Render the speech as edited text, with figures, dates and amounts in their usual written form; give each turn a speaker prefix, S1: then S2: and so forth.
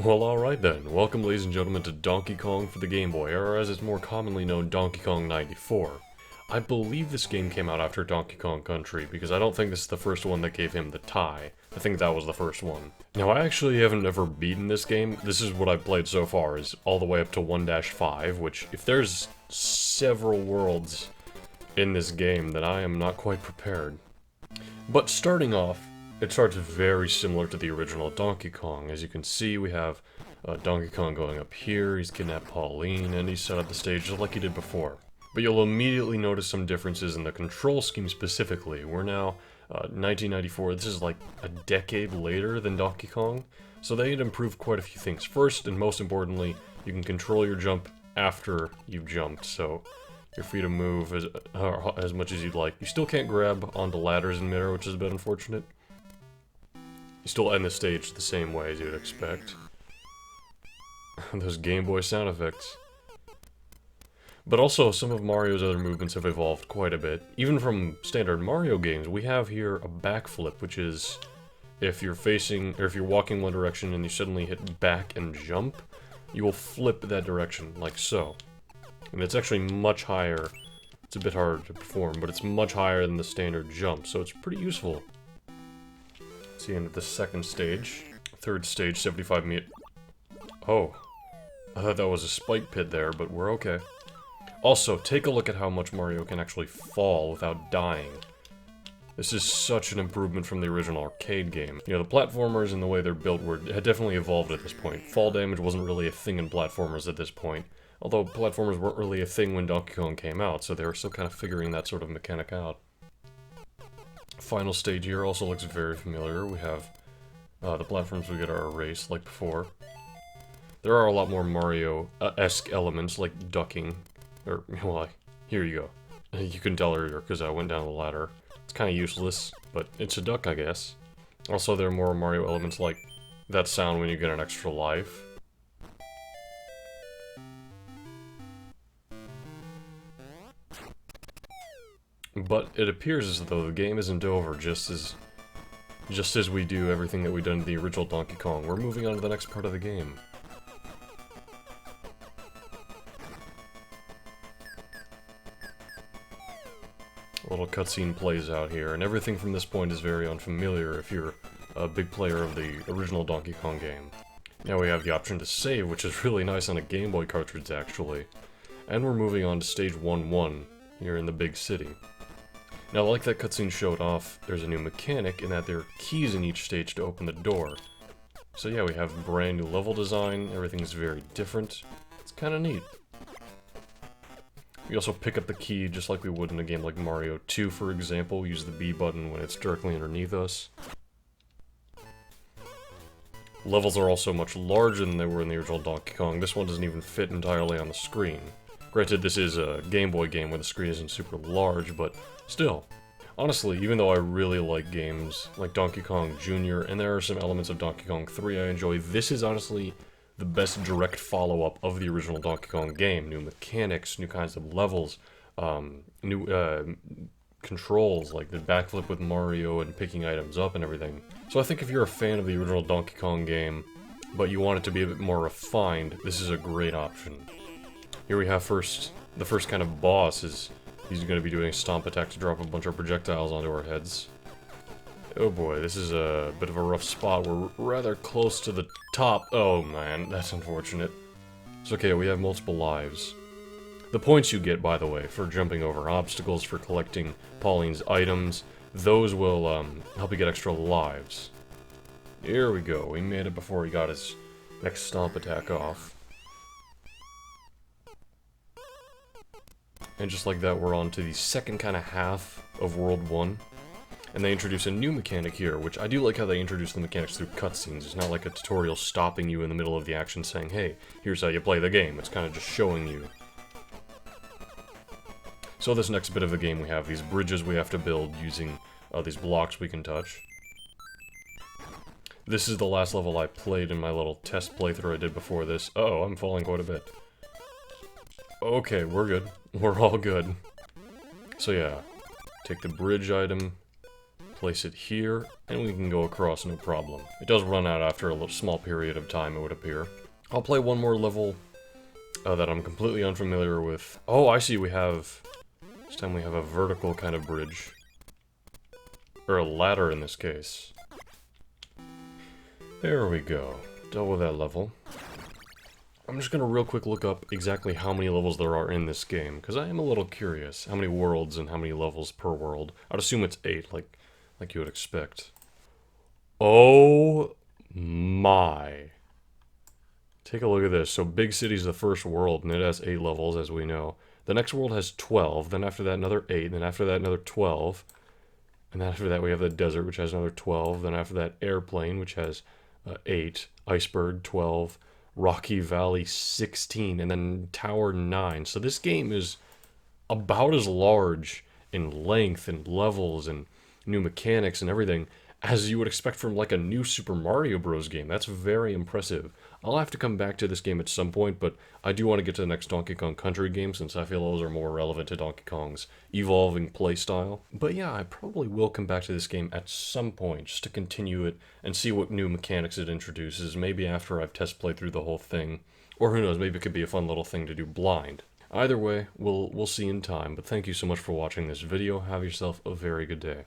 S1: Well, alright then. Welcome, ladies and gentlemen, to Donkey Kong for the Game Boy, or as it's more commonly known, Donkey Kong 94. I believe this game came out after Donkey Kong Country, because I don't think this is the first one that gave him the tie. I think that was the first one. Now, I actually haven't ever beaten this game. This is what I've played so far, is all the way up to 1-5, which, if there's several worlds in this game, then I am not quite prepared. But starting off, it starts very similar to the original Donkey Kong. As you can see, we have Donkey Kong going up here, he's kidnapped Pauline, and he's set up the stage just like he did before. But you'll immediately notice some differences in the control scheme specifically. We're now 1994, this is like a decade later than Donkey Kong, so they had improved quite a few things. First, and most importantly, you can control your jump after you've jumped, so you're free to move as much as you'd like. You still can't grab onto ladders in midair, which is a bit unfortunate. You still end the stage the same way as you'd expect. Those Game Boy sound effects. But also, some of Mario's other movements have evolved quite a bit. Even from standard Mario games, we have here a backflip, which is if you're walking one direction and you suddenly hit back and jump, you will flip that direction, like so. And it's actually much higher. It's a bit harder to perform, but it's much higher than the standard jump, so it's pretty useful. It's the end of the second stage. Third stage, 75 meters. Oh. I thought that was a spike pit there, but we're okay. Also, take a look at how much Mario can actually fall without dying. This is such an improvement from the original arcade game. You know, the platformers and the way they're built had definitely evolved at this point. Fall damage wasn't really a thing in platformers at this point. Although platformers weren't really a thing when Donkey Kong came out, so they were still kind of figuring that sort of mechanic out. Final stage here also looks very familiar. We have the platforms we get are erased like before. There are a lot more Mario-esque elements like ducking. Or, well, here you go. You can tell earlier because I went down the ladder. It's kind of useless, but it's a duck, I guess. Also, there are more Mario elements like that sound when you get an extra life. But it appears as though the game isn't over just as we do everything that we've done in the original Donkey Kong. We're moving on to the next part of the game. A little cutscene plays out here, and everything from this point is very unfamiliar if you're a big player of the original Donkey Kong game. Now we have the option to save, which is really nice on a Game Boy cartridge actually. And we're moving on to stage 1-1, here in the big city. Now, like that cutscene showed off, there's a new mechanic in that there are keys in each stage to open the door. So yeah, we have brand new level design, everything's very different. It's kinda neat. We also pick up the key just like we would in a game like Mario 2, for example. We use the B button when it's directly underneath us. Levels are also much larger than they were in the original Donkey Kong. This one doesn't even fit entirely on the screen. Granted, this is a Game Boy game where the screen isn't super large, but still. Honestly, even though I really like games like Donkey Kong Jr., and there are some elements of Donkey Kong 3 I enjoy, this is honestly the best direct follow-up of the original Donkey Kong game. New mechanics, new kinds of levels, new controls, like the backflip with Mario and picking items up and everything. So I think if you're a fan of the original Donkey Kong game, but you want it to be a bit more refined, this is a great option. Here we have the first kind of boss is, he's going to be doing a stomp attack to drop a bunch of projectiles onto our heads. Oh boy, this is a bit of a rough spot. We're rather close to the top. Oh man, that's unfortunate. It's okay, we have multiple lives. The points you get, by the way, for jumping over obstacles, for collecting Pauline's items, those will help you get extra lives. Here we go, we made it before he got his next stomp attack off. And just like that, we're on to the second kind of half of World 1. And they introduce a new mechanic here, which I do like how they introduce the mechanics through cutscenes. It's not like a tutorial stopping you in the middle of the action saying, hey, here's how you play the game. It's kind of just showing you. So this next bit of the game, we have these bridges we have to build using these blocks we can touch. This is the last level I played in my little test playthrough I did before this. Uh-oh, I'm falling quite a bit. Okay, we're good. We're all good. So yeah, take the bridge item, place it here, and we can go across no problem. It does run out after a little small period of time, it would appear. I'll play one more level that I'm completely unfamiliar with. Oh, I see, this time we have a vertical kind of bridge. Or a ladder in this case. There we go. Dealt with that level. I'm just gonna real quick look up exactly how many levels there are in this game, because I am a little curious. How many worlds and how many levels per world? I'd assume it's 8, like you would expect. Oh my. Take a look at this. So Big City's the first world, and it has 8 levels, as we know. The next world has 12, then after that another 8, then after that another 12. And then after that we have the desert, which has another 12. Then after that airplane, which has 8. Iceberg, 12. Rocky Valley, 16. And then Tower, 9. So this game is about as large in length and levels and new mechanics and everything as you would expect from like a new Super Mario Bros. Game. That's very impressive. I'll have to come back to this game at some point, but I do want to get to the next Donkey Kong Country game since I feel those are more relevant to Donkey Kong's evolving playstyle. But yeah, I probably will come back to this game at some point just to continue it and see what new mechanics it introduces, maybe after I've test played through the whole thing. Or who knows, maybe it could be a fun little thing to do blind. Either way, we'll see in time, but thank you so much for watching this video. Have yourself a very good day.